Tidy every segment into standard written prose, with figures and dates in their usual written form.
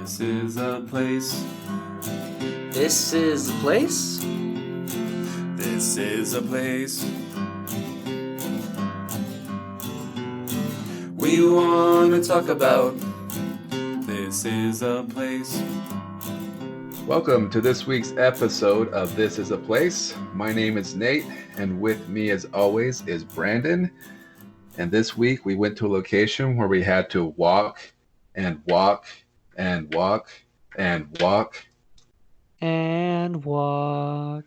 This is a place. This is the place? This is a place. We want to talk about. This is a place. Welcome to this week's episode of This is a Place. My name is Nate, and with me as always is Brandon. And this week we went to a location where we had to walk and walk and walk and walk. And walk.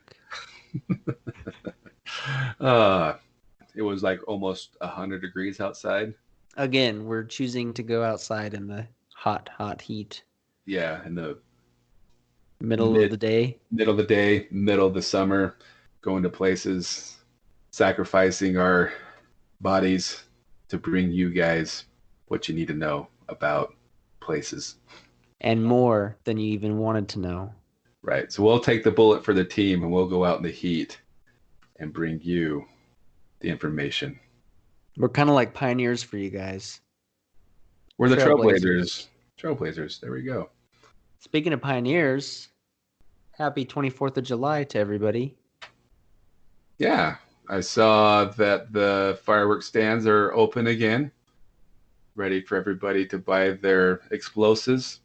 It was like almost 100 degrees outside. Again, we're choosing to go outside in the hot heat. Yeah, in the Middle of the day, middle of the summer, going to places, sacrificing our bodies to bring you guys what you need to know about places. and more than you even wanted to know. Right. So we'll take the bullet for the team and we'll go out in the heat and bring you the information. We're kind of like pioneers for you guys. We're the trailblazers. Trailblazers. There we go. Speaking of pioneers, happy 24th of July to everybody. Yeah. I saw that the fireworks stands are open again, ready for everybody to buy their explosives.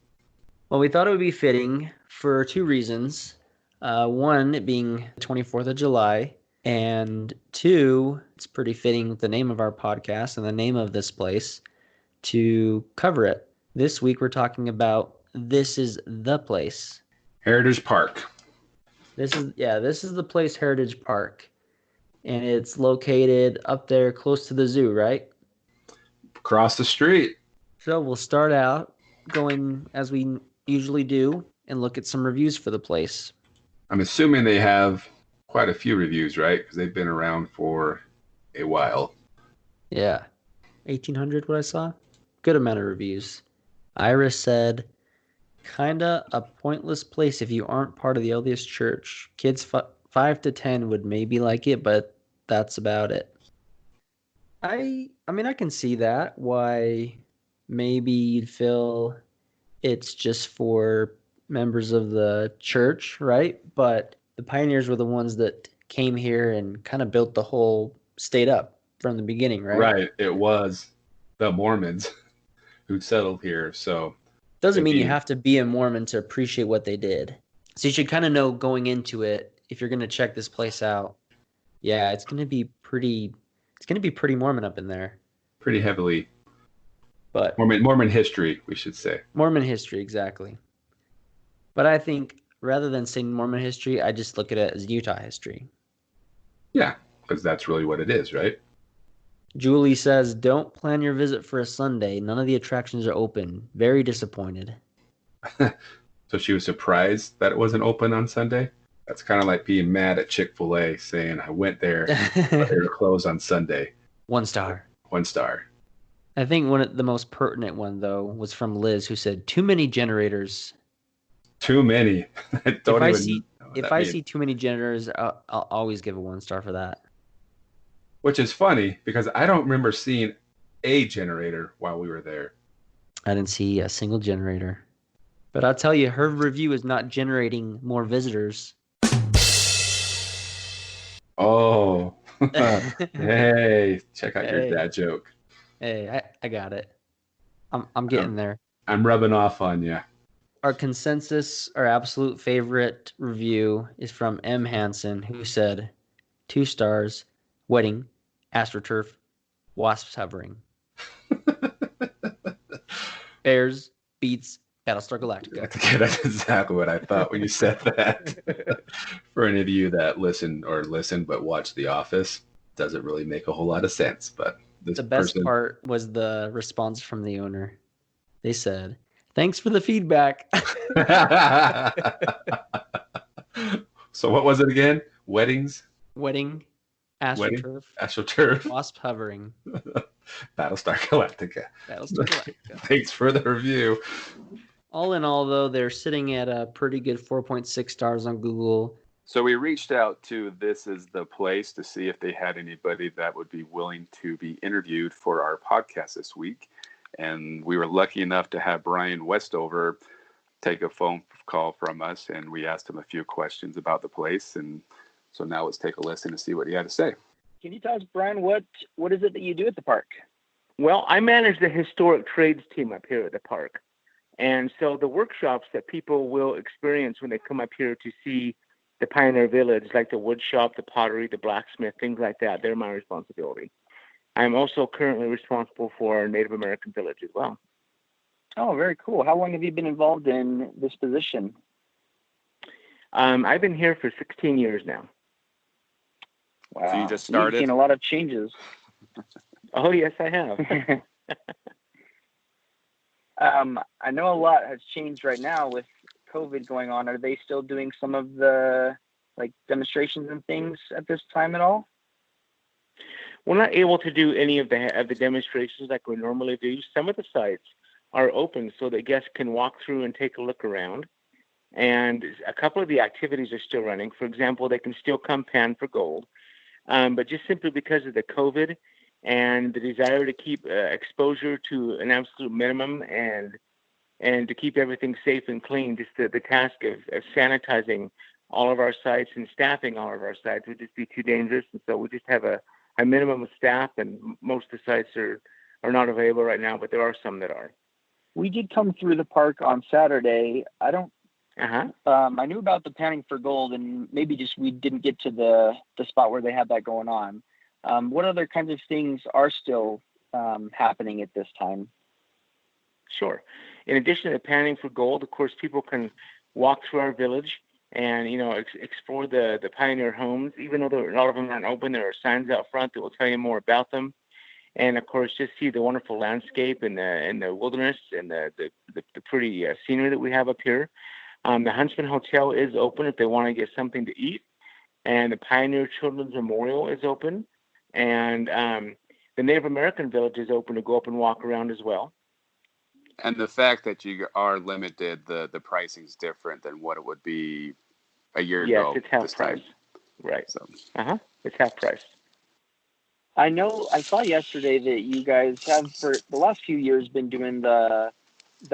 Well, we thought it would be fitting for two reasons. One, it being the 24th of July, and two, it's pretty fitting with the name of our podcast and the name of this place to cover it. This week we're talking about This is the Place. Heritage Park. This is the place, Heritage Park. And it's located up there close to the zoo, right? Across the street. So we'll start out going as we usually do and look at some reviews for the place. I'm assuming they have quite a few reviews, right? Because they've been around for a while. Yeah. 1,800 what I saw. Good amount of reviews. Iris said, kinda a pointless place if you aren't part of the LDS church. Kids 5 to 10 would maybe like it, but that's about it. I mean, I can see that. Why maybe you'd feel it's just for members of the church, right? But the pioneers were the ones that came here and kind of built the whole state up from the beginning, right? Right. It was the Mormons who settled here. So doesn't mean you have to be a Mormon to appreciate what they did. So you should kind of know going into it, if you're going to check this place out, yeah, it's going to be pretty Mormon up in there. Pretty heavily. But Mormon history, we should say. Mormon history, exactly. But I think rather than saying Mormon history, I just look at it as Utah history. Yeah, because that's really what it is, right? Julie says, don't plan your visit for a Sunday. None of the attractions are open. Very disappointed. So she was surprised that it wasn't open on Sunday? That's kind of like being mad at Chick-fil-A saying, I went there, but they were closed on Sunday. 1 star. 1 star. I think the most pertinent one, though, was from Liz, who said, too many generators. Too many. If I see too many generators, I'll always give a 1 star for that. Which is funny, because I don't remember seeing a generator while we were there. I didn't see a single generator. But I'll tell you, her review is not generating more visitors. Oh. Hey, check out your dad joke. Hey, I got it. I'm getting there. I'm rubbing off on you. Our consensus, our absolute favorite review is from M. Hansen, who said, 2 stars, wedding, AstroTurf, wasps hovering. Bears beats Battlestar Galactica. That's exactly what I thought when you said that. For any of you that listen but watch The Office, doesn't really make a whole lot of sense. But the best part was the response from the owner. They said, thanks for the feedback. So what was it again? Wedding, AstroTurf, wasp hovering. Battlestar Galactica. Thanks for the review. All in all, though, they're sitting at a pretty good 4.6 stars on Google. So we reached out to This is the Place to see if they had anybody that would be willing to be interviewed for our podcast this week. And we were lucky enough to have Brian Westover take a phone call from us, and we asked him a few questions about the place. And so now let's take a listen to see what he had to say. Can you tell us, Brian, what is it that you do at the park? Well, I manage the historic trades team up here at the park. And so the workshops that people will experience when they come up here to see the Pioneer Village, like the wood shop, the pottery, the blacksmith, things like that, they're my responsibility. I'm also currently responsible for our Native American village as well. Oh, very cool. How long have you been involved in this position? I've been here for 16 years now. Wow. So you just started? You've seen a lot of changes. Oh, yes, I have. I know a lot has changed right now with COVID going on. Are they still doing some of the demonstrations and things at this time at all? We're not able to do any of the demonstrations like we normally do. Some of the sites are open so that guests can walk through and take a look around. And a couple of the activities are still running. For example, they can still come pan for gold. But just simply because of the COVID and the desire to keep exposure to an absolute minimum and to keep everything safe and clean, just the task of sanitizing all of our sites and staffing all of our sites would just be too dangerous. And so we just have a minimum of staff, and most of the sites are not available right now, but there are some that are. We did come through the park on Saturday. I knew about the panning for gold, and maybe just we didn't get to the spot where they had that going on. What other kinds of things are still happening at this time? Sure. In addition to panning for gold, of course, people can walk through our village and, explore the pioneer homes. Even though a lot of them aren't open, there are signs out front that will tell you more about them. And of course, just see the wonderful landscape and the wilderness and the pretty scenery that we have up here. The Huntsman Hotel is open if they want to get something to eat, and the Pioneer Children's Memorial is open, and the Native American Village is open to go up and walk around as well. And the fact that you are limited, the pricing's different than what it would be a year ago. Yes, it's half price. Right. So. It's half price. I know I saw yesterday that you guys have for the last few years been doing the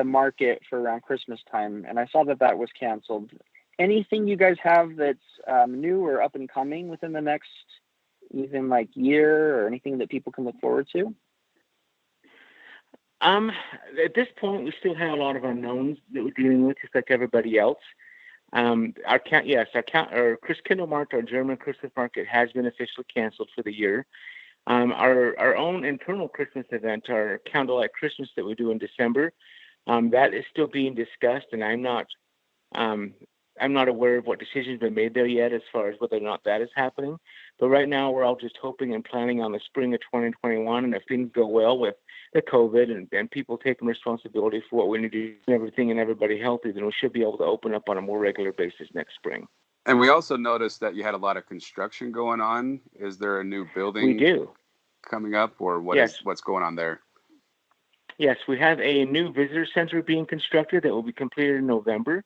market for around Christmas time, and I saw that was canceled. Anything you guys have that's new or up and coming within the next even year, or anything that people can look forward to? At this point, we still have a lot of unknowns that we're dealing with, just like everybody else. Our Chris Kindle Mart, our German Christmas market, has been officially canceled for the year. Our own internal Christmas event, our Candlelight Christmas that we do in December, that is still being discussed, and I'm not aware of what decisions have been made there yet as far as whether or not that is happening. But right now, we're all just hoping and planning on the spring of 2021, and if things go well with the COVID and people taking responsibility for what we need to do and everything and everybody healthy, then we should be able to open up on a more regular basis next spring. And we also noticed that you had a lot of construction going on. Is there a new building we do coming up, or what's going on there? Yes, we have a new visitor center being constructed that will be completed in November,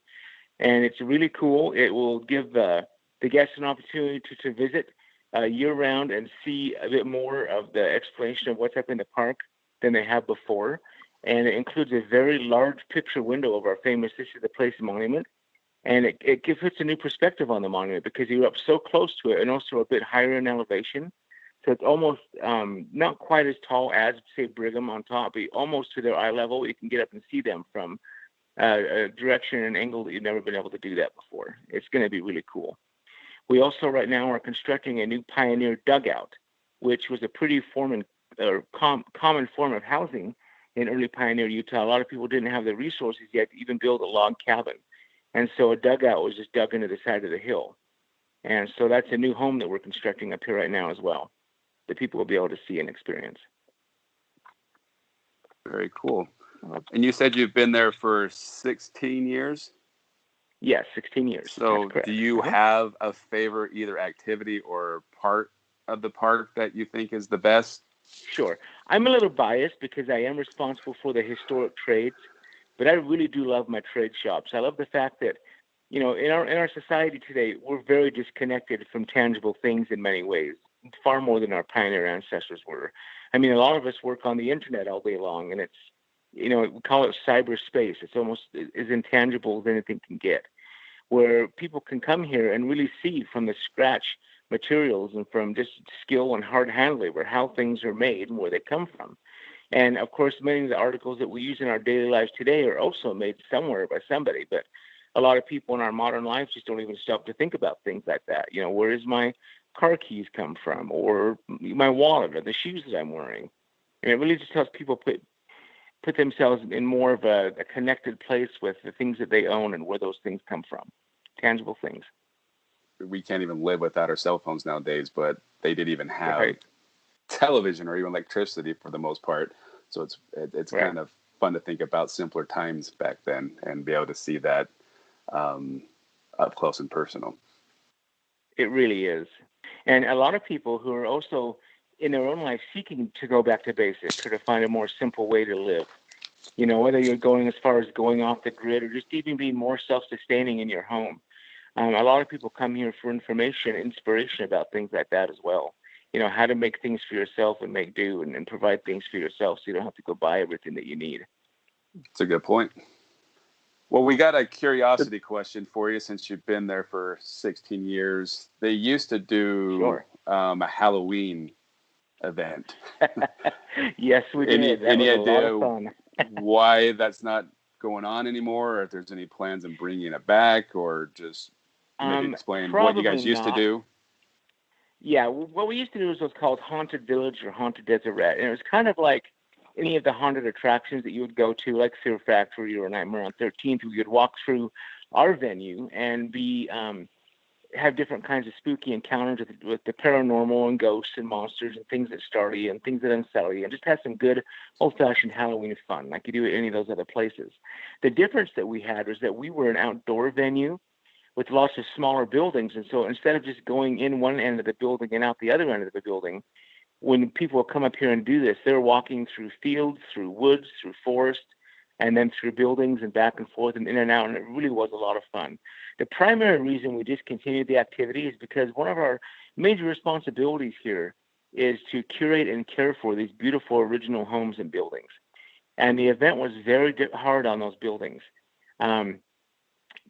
and it's really cool. It will give the guests an opportunity to visit year-round and see a bit more of the explanation of what's up in the park than they have before. And it includes a very large picture window of our famous This Is the Place monument. And it gives us a new perspective on the monument because you're up so close to it and also a bit higher in elevation. So it's almost not quite as tall as, say, Brigham on top, but almost to their eye level. You can get up and see them from a direction and an angle that you've never been able to do that before. It's going to be really cool. We also right now are constructing a new Pioneer dugout, which was a pretty common form of housing in early Pioneer Utah. A lot of people didn't have the resources yet to even build a log cabin. And so a dugout was just dug into the side of the hill. And so that's a new home that we're constructing up here right now as well, that people will be able to see and experience. Very cool. And you said you've been there for 16 years? Yes, 16 years. So do you have a favorite either activity or part of the park that you think is the best? Sure. I'm a little biased because I am responsible for the historic trades, but I really do love my trade shops. I love the fact that, in our society today, we're very disconnected from tangible things in many ways, far more than our pioneer ancestors were. I mean, a lot of us work on the internet all day long, and we call it cyberspace. It's almost as intangible as anything can get, where people can come here and really see from the scratch materials and from just skill and hard hand labor how things are made and where they come from. And of course, many of the articles that we use in our daily lives today are also made somewhere by somebody. But a lot of people in our modern lives just don't even stop to think about things like that. Where does my car keys come from, or my wallet, or the shoes that I'm wearing? And it really just helps people put themselves in more of a connected place with the things that they own and where those things come from, tangible things. We can't even live without our cell phones nowadays, but they didn't even have Right. television or even electricity for the most part. So it's Right. kind of fun to think about simpler times back then and be able to see that up close and personal. It really is. And a lot of people who are also in their own life seeking to go back to basics or to find a more simple way to live, whether you're going as far as going off the grid or just even being more self-sustaining in your home. A lot of people come here for information, inspiration about things like that as well. How to make things for yourself and make do and provide things for yourself so you don't have to go buy everything that you need. That's a good point. Well, we got a curiosity question for you since you've been there for 16 years. They used to do a Halloween event. Yes, we did. That was a lot of fun. Why that's not going on anymore, or if there's any plans on bringing it back, or just maybe explain what you guys used to do? Yeah, what we used to do was what's called Haunted Village or Haunted Deseret. And it was kind of like any of the haunted attractions that you would go to, like Fear Factory or Nightmare on 13th. We would walk through our venue and have different kinds of spooky encounters with the paranormal and ghosts and monsters and things that startle you and things that unsettle you, and just have some good old-fashioned Halloween fun like you do at any of those other places. The difference that we had was that we were an outdoor venue with lots of smaller buildings, and so instead of just going in one end of the building and out the other end of the building, when people come up here and do this, they're walking through fields, through woods, through forest, and then through buildings and back and forth and in and out, and it really was a lot of fun. The primary reason we discontinued the activity is because one of our major responsibilities here is to curate and care for these beautiful original homes and buildings. And the event was very hard on those buildings.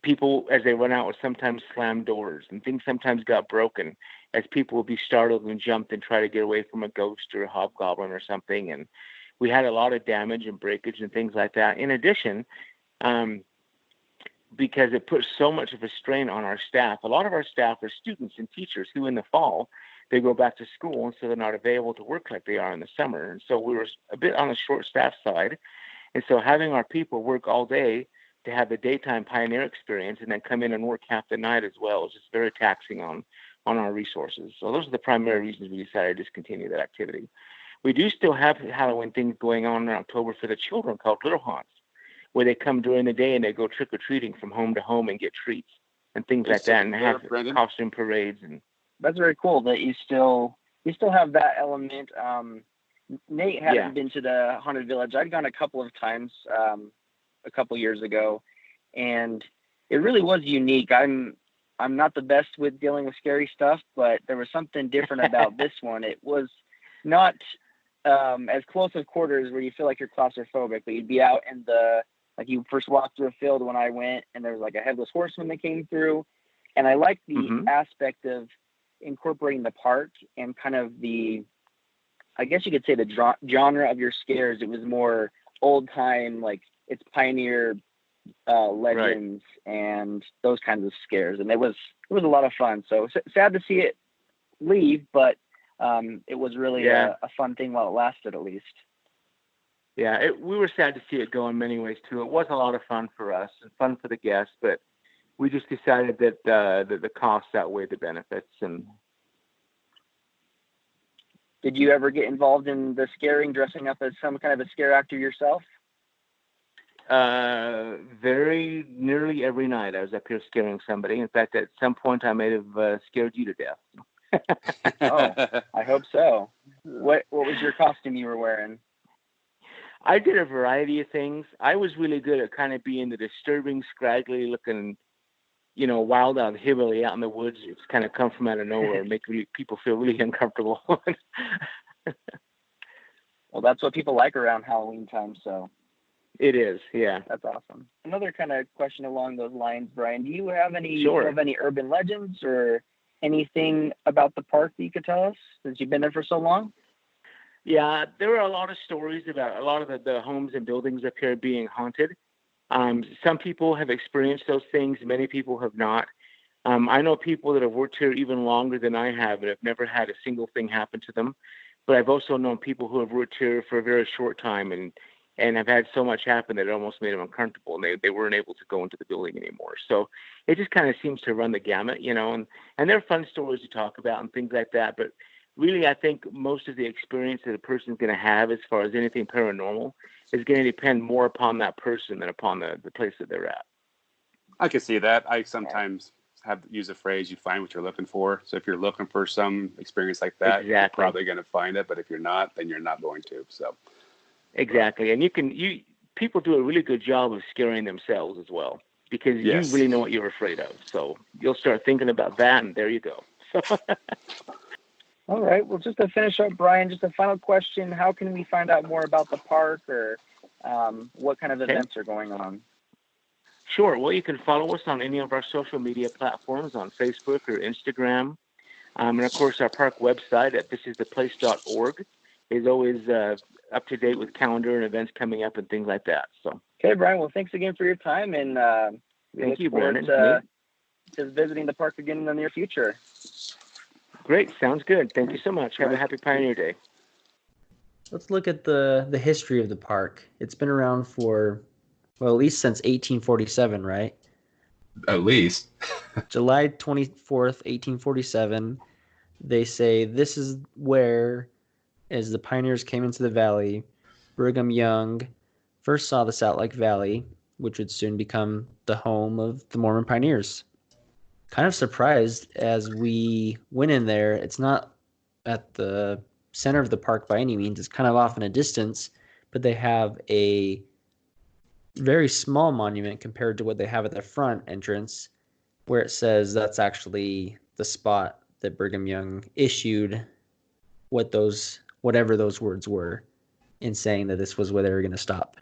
People, as they went out, would sometimes slam doors, and things sometimes got broken as people would be startled and jumped and try to get away from a ghost or a hobgoblin or something. And we had a lot of damage and breakage and things like that. In addition, because it puts so much of a strain on our staff. A lot of our staff are students and teachers who in the fall, they go back to school, and so they're not available to work like they are in the summer. And so we were a bit on the short staff side. And so having our people work all day to have the daytime pioneer experience and then come in and work half the night as well is just very taxing on our resources. So those are the primary reasons we decided to discontinue that activity. We do still have Halloween things going on in October for the children called Little Haunts, where they come during the day and they go trick-or-treating from home to home and get treats and things like that, and have costume parades. And that's very cool that you still have that element. Nate hadn't been to the Haunted Village. I'd gone a couple of times a couple years ago, and it really was unique. I'm not the best with dealing with scary stuff, but there was something different about this one. It was not as close of quarters where you feel like you're claustrophobic, but you'd be out in like you first walked through a field when I went, and there was like a headless horseman that came through. And I liked the aspect of incorporating the park and kind of I guess you could say the genre of your scares. It was more old time, like it's pioneer legends and those kinds of scares. And it was a lot of fun. So sad to see it leave, but it was really a fun thing while it lasted, at least. Yeah, we were sad to see it go in many ways too. It was a lot of fun for us and fun for the guests, but we just decided that the costs outweighed the benefits. And did you ever get involved in the scaring, dressing up as some kind of a scare actor yourself? Very nearly every night I was up here scaring somebody. In fact, at some point I may have scared you to death. Oh, I hope so. What was your costume you were wearing? I did a variety of things. I was really good at kind of being the disturbing, scraggly looking, wild out hillbilly out in the woods. It's kind of come from out of nowhere and make people feel really uncomfortable. Well, that's what people like around Halloween time. So It is, yeah. That's awesome. Another kind of question along those lines, Brian. Do you have any urban legends or anything about the park that you could tell us since you've been there for so long? Yeah, there are a lot of stories about a lot of the homes and buildings up here being haunted. Some people have experienced those things. Many people have not. I know people that have worked here even longer than I have and have never had a single thing happen to them. But I've also known people who have worked here for a very short time and have had so much happen that it almost made them uncomfortable, and they weren't able to go into the building anymore. So it just kind of seems to run the gamut, and they're fun stories to talk about and things like that. But really, I think most of the experience that a person's going to have as far as anything paranormal is going to depend more upon that person than upon the place that they're at. I can see that. I sometimes use a phrase, you find what you're looking for. So if you're looking for some experience like that, You're probably going to find it. But if you're not, then you're not going to. So exactly. And people do a really good job of scaring themselves as well, because you really know what you're afraid of. So you'll start thinking about that, and there you go. All right. Well, just to finish up, Brian, just a final question. How can we find out more about the park, or what kind of events are going on? Sure. Well, you can follow us on any of our social media platforms on Facebook or Instagram. And, of course, our park website at thisisaplace.org is always up to date with calendar and events coming up and things like that. So, okay, Brian. Well, thanks again for your time. And thank you, Brandon. Just visiting the park again in the near future. Great. Sounds good. Thank you so much. Have a happy Pioneer Day. Let's look at the history of the park. It's been around for, well, at least since 1847, right? At least. July 24th, 1847. They say this is where, as the pioneers came into the valley, Brigham Young first saw the Salt Lake Valley, which would soon become the home of the Mormon pioneers. Kind of surprised as we went in there. It's not at the center of the park by any means. It's kind of off in a distance, but they have a very small monument compared to what they have at the front entrance, where it says that's actually the spot that Brigham Young issued whatever those words were, in saying that this was where they were going to stop.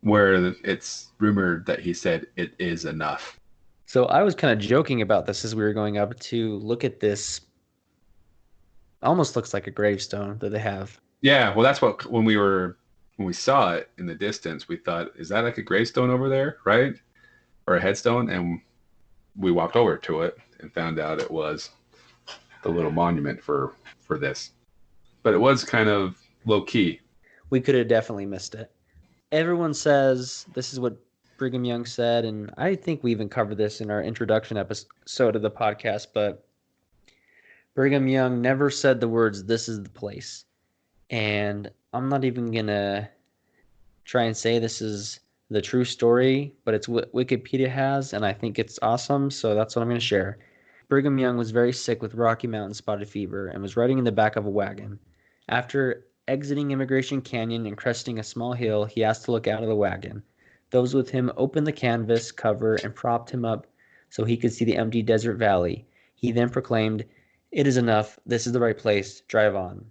Where it's rumored that he said it is enough. So I was kind of joking about this as we were going up to look at this. Almost looks like a gravestone that they have. Yeah, well, that's what when we saw it in the distance, we thought, is that like a gravestone over there, right? Or a headstone? And we walked over to it and found out it was the little monument for this. But it was kind of low key. We could have definitely missed it. Everyone says this is what Brigham Young said, and I think we even covered this in our introduction episode of the podcast, but Brigham Young never said the words, "This is the place." And I'm not even going to try and say this is the true story, but it's what Wikipedia has, and I think it's awesome, so that's what I'm going to share. Brigham Young was very sick with Rocky Mountain spotted fever and was riding in the back of a wagon. After exiting Immigration Canyon and cresting a small hill, he asked to look out of the wagon. Those with him opened the canvas cover and propped him up so he could see the empty desert valley. He then proclaimed, "It is enough. This is the right place. Drive on."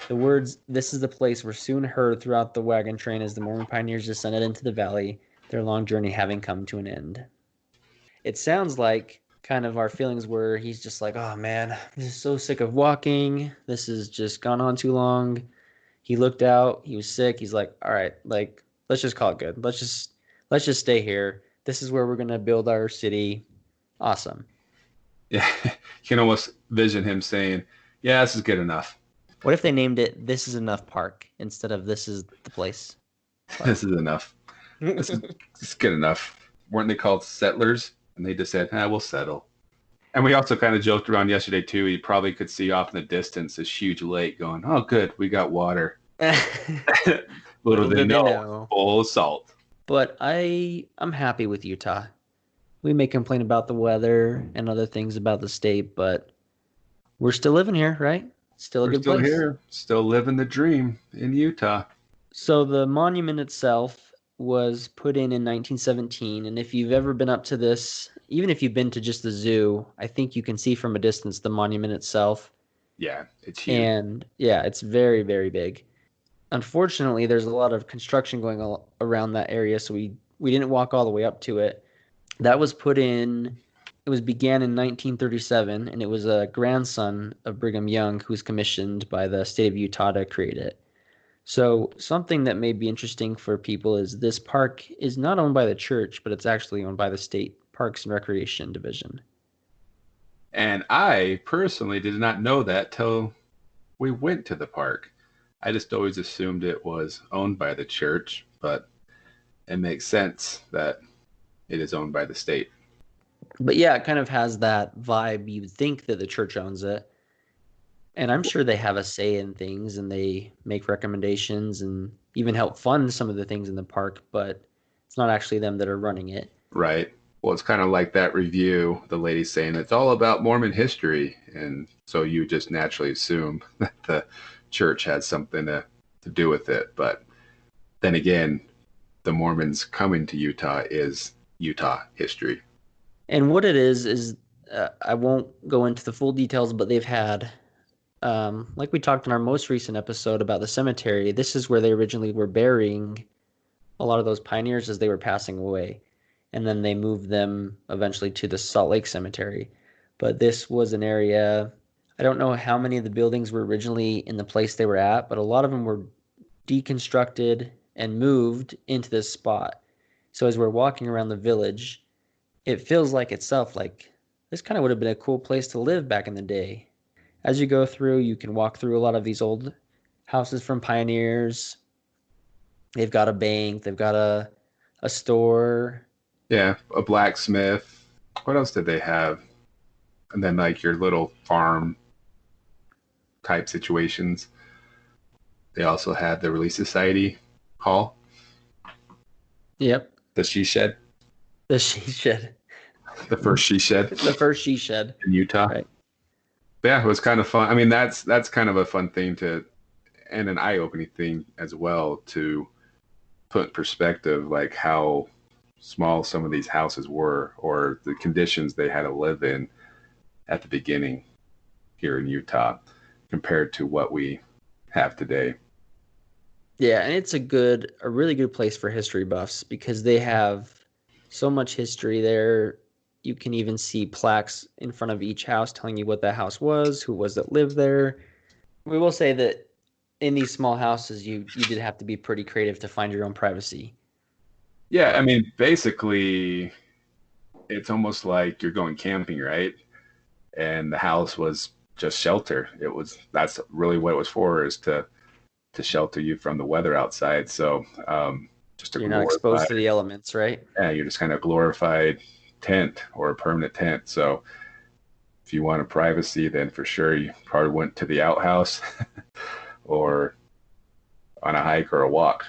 The words, "This is the place," were soon heard throughout the wagon train as the Mormon pioneers descended into the valley, their long journey having come to an end. It sounds like kind of our feelings were, he's just like, "Oh man, I'm just so sick of walking. This has just gone on too long." He looked out, he was sick. He's like, "All right, like, let's just call it good. Let's just stay here. This is where we're going to build our city. Awesome." Yeah, you can almost vision him saying, "Yeah, this is good enough." What if they named it "This is Enough Park" instead of "This is the Place"? This is enough. This is good enough. Weren't they called settlers? And they just said, we'll settle. And we also kind of joked around yesterday, too. You probably could see off in the distance this huge lake going, "Oh, good, we got water." Little did they know, full of salt. But I'm happy with Utah. We may complain about the weather and other things about the state, but we're still living here, right? Still a good place. We're still here, still living the dream in Utah. So the monument itself was put in 1917, and if you've ever been up to this, even if you've been to just the zoo, I think you can see from a distance the monument itself. Yeah, it's huge. And yeah, it's very, very big. unfortunately, there's a lot of construction going around that area, so we didn't walk all the way up to it. That was began in 1937, and it was a grandson of Brigham Young who was commissioned by the state of Utah to create it. So something that may be interesting for people is this park is not owned by the church, but it's actually owned by the State Parks and Recreation Division. And I personally did not know that till we went to the park. I just always assumed it was owned by the church, but it makes sense that it is owned by the state. But yeah, it kind of has that vibe. You'd think that the church owns it. And I'm sure they have a say in things and they make recommendations and even help fund some of the things in the park, but it's not actually them that are running it. Right. Well, it's kind of like that review, the lady saying it's all about Mormon history. And so you just naturally assume that the church had something to do with it. But then again, the Mormons coming to Utah is Utah history. And what it is I won't go into the full details, but they've had, like we talked in our most recent episode about the cemetery, this is where they originally were burying a lot of those pioneers as they were passing away. And then they moved them eventually to the Salt Lake Cemetery. But this was an area, I don't know how many of the buildings were originally in the place they were at, but a lot of them were deconstructed and moved into this spot. So as we're walking around the village, it feels like itself like this kind of would have been a cool place to live back in the day. As you go through, you can walk through a lot of these old houses from pioneers. They've got a bank, they've got a store. Yeah, a blacksmith. What else did they have? And then like your little farm type situations. They also had the Relief Society hall. Yep. The she shed. The she shed. The first she shed. The first she shed. In Utah. Right. Yeah, it was kind of fun. I mean, that's kind of a fun thing and an eye-opening thing as well to put in perspective, like how small some of these houses were or the conditions they had to live in at the beginning here in Utah compared to what we have today. Yeah, and it's a really good place for history buffs because they have so much history there. You can even see plaques in front of each house telling you what that house was, who was that lived there. We will say that in these small houses, you did have to be pretty creative to find your own privacy. Yeah, I mean, basically, it's almost like you're going camping, right? And the house was just shelter. That's really what it was for, is to shelter you from the weather outside. So just you're not exposed to the elements, right? Yeah, you're just kind of glorified tent or a permanent tent. So if you wanted privacy, then for sure you probably went to the outhouse or on a hike or a walk.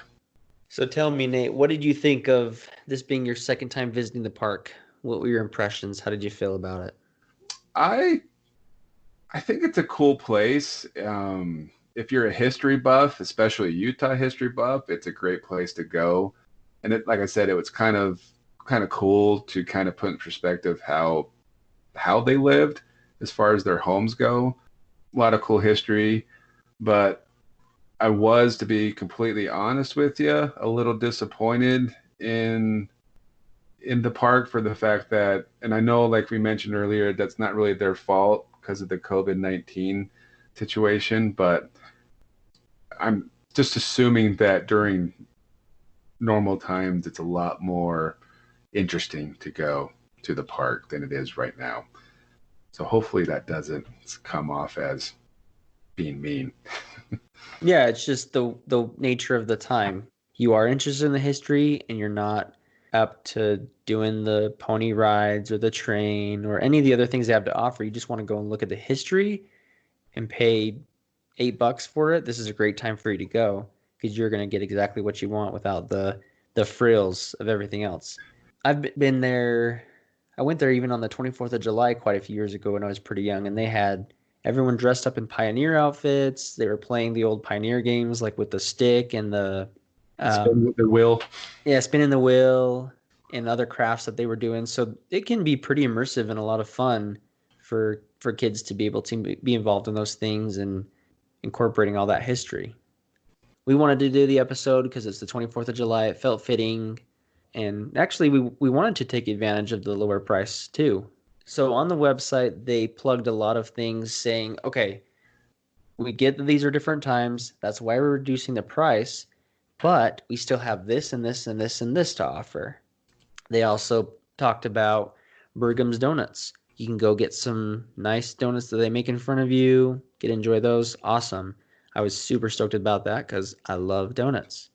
So tell me, Nate, what did you think of this being your second time visiting the park? What were your impressions? How did you feel about it? I think it's a cool place. If you're a history buff, especially a Utah history buff, it's a great place to go. And it, like I said, it was kind of cool to kind of put in perspective how they lived as far as their homes go. A lot of cool history, but I was, to be completely honest with you, a little disappointed in the park for the fact that, and I know, like we mentioned earlier, that's not really their fault because of the COVID-19 situation, but I'm just assuming that during normal times, it's a lot more interesting to go to the park than it is right now. So hopefully that doesn't come off as being mean. Yeah, it's just the nature of the time. You are interested in the history and you're not up to doing the pony rides or the train or any of the other things they have to offer. You just want to go and look at the history and pay $8 for it. This is a great time for you to go because you're going to get exactly what you want without the frills of everything else. I've been there. I went there even on the 24th of July quite a few years ago when I was pretty young, and they had everyone dressed up in pioneer outfits. They were playing the old pioneer games like with the stick and the spin the wheel. Yeah, spinning the wheel and other crafts that they were doing. So it can be pretty immersive and a lot of fun for kids to be able to be involved in those things and incorporating all that history. we wanted to do the episode because it's the 24th of July. It felt fitting. And actually, we wanted to take advantage of the lower price too. So on the website, they plugged a lot of things saying, okay, we get that these are different times. That's why we're reducing the price. But we still have this and this and this and this to offer. They also talked about Bergham's Donuts. You can go get some nice donuts that they make in front of you. Enjoy those. Awesome. I was super stoked about that because I love donuts.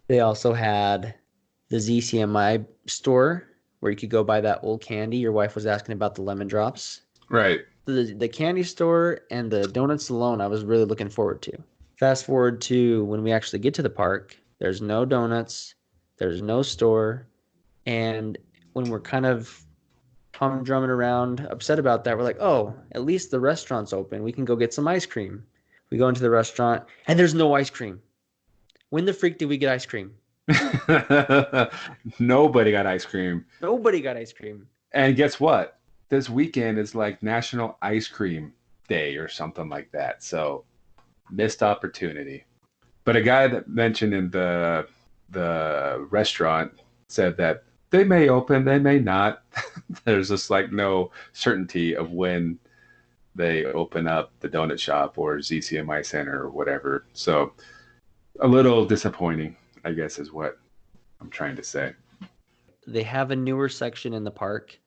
They also had the ZCMI store where you could go buy that old candy. Your wife was asking about the lemon drops. Right. The candy store and the donuts alone, I was really looking forward to. Fast forward to when we actually get to the park, there's no donuts, there's no store, and when we're kind of humdrumming around, upset about that, we're like, oh, at least the restaurant's open. We can go get some ice cream. We go into the restaurant, and there's no ice cream. When the freak did we get ice cream? Nobody got ice cream. Nobody got ice cream. And guess what? This weekend is like National Ice Cream Day or something like that. So missed opportunity. But a guy that mentioned in the restaurant said that they may open, they may not. There's just like no certainty of when they open up the donut shop or ZCMI Center or whatever. So a little disappointing, I guess, is what I'm trying to say. They have a newer section in the park,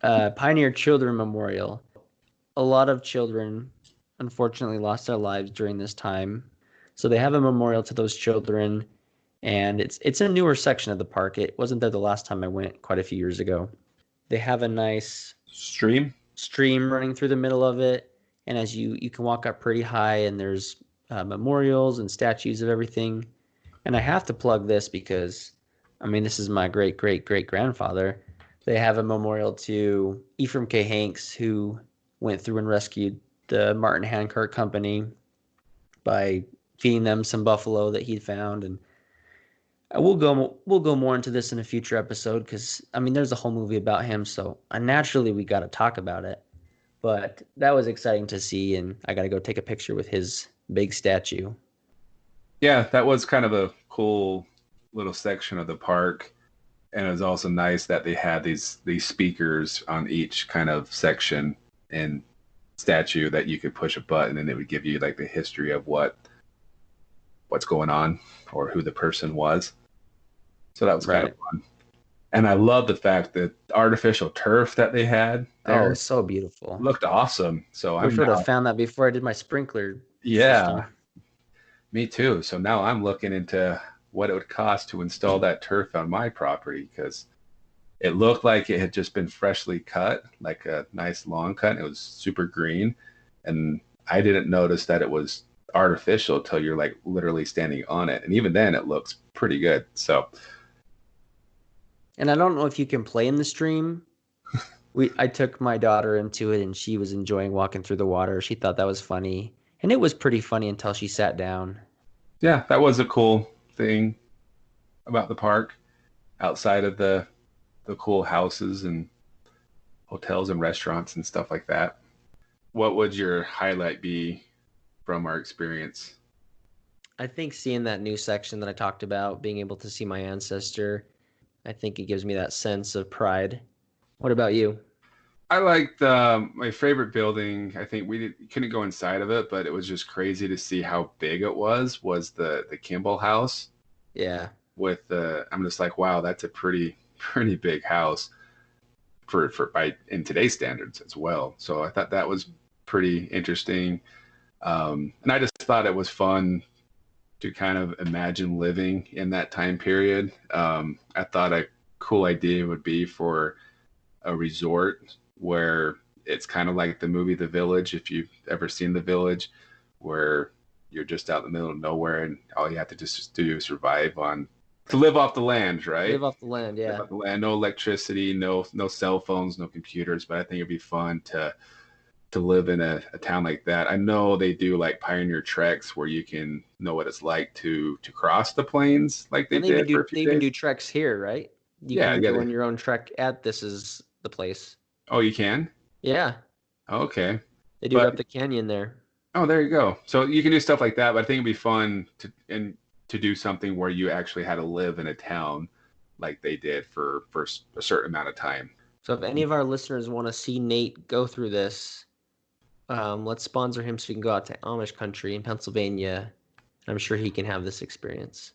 Pioneer Children Memorial. A lot of children, unfortunately, lost their lives during this time. So they have a memorial to those children, and it's a newer section of the park. It wasn't there the last time I went quite a few years ago. They have a nice stream running through the middle of it, and as you can walk up pretty high, and there's memorials and statues of everything. And I have to plug this because, I mean, this is my great-great-great-grandfather. They have a memorial to Ephraim K. Hanks, who went through and rescued the Martin Handcart Company by feeding them some buffalo that he'd found. And we'll go more into this in a future episode because, I mean, there's a whole movie about him, so naturally we got to talk about it. But that was exciting to see, and I got to go take a picture with his big statue. Yeah, that was kind of a cool little section of the park. And it was also nice that they had these speakers on each kind of section and statue that you could push a button and it would give you like the history of what's going on or who the person was. So that was kind of fun. And I love the fact that the artificial turf that they had there, so beautiful. Looked awesome. So I should have found that before I did my sprinkler system. Me too. So now I'm looking into what it would cost to install that turf on my property because it looked like it had just been freshly cut, like a nice lawn cut. It was super green. And I didn't notice that it was artificial until you're like literally standing on it. And even then it looks pretty good. So. And I don't know if you can play in the stream. I took my daughter into it and she was enjoying walking through the water. She thought that was funny. And it was pretty funny until she sat down. Yeah, that was a cool thing about the park outside of the cool houses and hotels and restaurants and stuff like that. What would your highlight be from our experience? I think seeing that new section that I talked about, being able to see my ancestor, I think it gives me that sense of pride. What about you? I liked my favorite building. I think we couldn't go inside of it, but it was just crazy to see how big it was the Kimball House. Yeah. I'm just like, wow, that's a pretty big house for by in today's standards as well. So I thought that was pretty interesting. And I just thought it was fun to kind of imagine living in that time period. I thought a cool idea would be for a resort where it's kind of like the movie The Village, if you've ever seen The Village, where you're just out in the middle of nowhere and all you have to just do is to live off the land, right? Live off the land, yeah. Live off the land, no electricity, no cell phones, no computers, but I think it'd be fun to live in a town like that. I know they do like pioneer treks where you can know what it's like to cross the plains like they did for a few days. They even do treks here, right? You can go on your own trek at This Is the Place. Oh, you can? Yeah. Okay. They do it up the canyon there. Oh, there you go. So you can do stuff like that, but I think it'd be fun to do something where you actually had to live in a town like they did for a certain amount of time. So if any of our listeners want to see Nate go through this, let's sponsor him so he can go out to Amish country in Pennsylvania. I'm sure he can have this experience.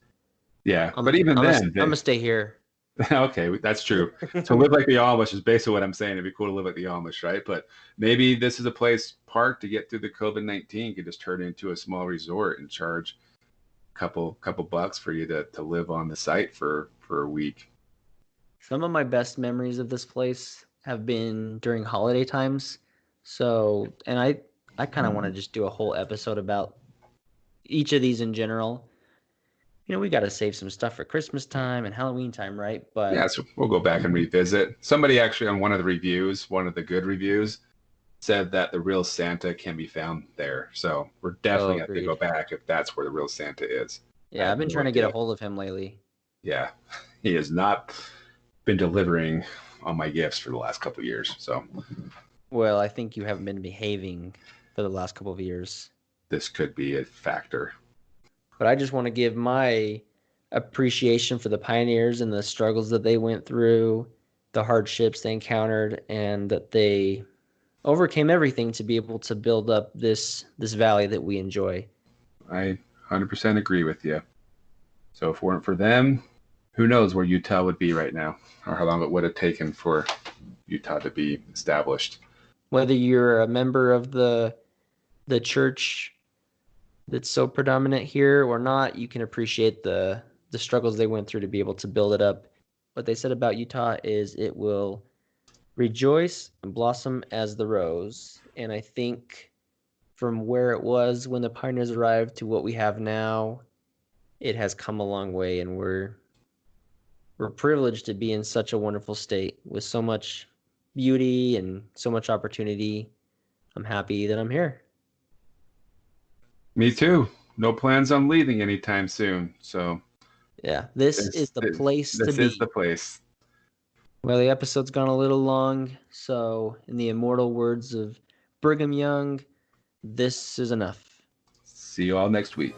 Yeah, I'm then, gonna stay here. Okay, that's true. To live like the Amish is basically what I'm saying. It'd be cool to live like the Amish, right? But maybe this is a place, park, to get through the COVID-19 could just turn into a small resort and charge a couple bucks for you to live on the site for a week. Some of my best memories of this place have been during holiday times. So, and I kind of want to just do a whole episode about each of these in general. We got to save some stuff for Christmas time and Halloween time, right? But yeah, so we'll go back and revisit. Somebody actually on one of the good reviews, said that the real Santa can be found there. So we're definitely going to go back if that's where the real Santa is. Yeah, I've been trying to get a hold of him lately. Yeah, he has not been delivering on my gifts for the last couple of years. So, well, I think you haven't been behaving for the last couple of years. This could be a factor. But I just want to give my appreciation for the pioneers and the struggles that they went through, the hardships they encountered, and that they overcame everything to be able to build up this valley that we enjoy. I 100% agree with you. So if it weren't for them, who knows where Utah would be right now, or how long it would have taken for Utah to be established. Whether you're a member of the church that's so predominant here or not, you can appreciate the struggles they went through to be able to build it up. What they said about Utah is it will rejoice and blossom as the rose. And I think from where it was when the pioneers arrived to what we have now, it has come a long way, and we're privileged to be in such a wonderful state with so much beauty and so much opportunity. I'm happy that I'm here. Me too. No plans on leaving anytime soon. So yeah, this is the place to be. This is the place. Well, the episode's gone a little long, so in the immortal words of Brigham Young, this is enough. See you all next week.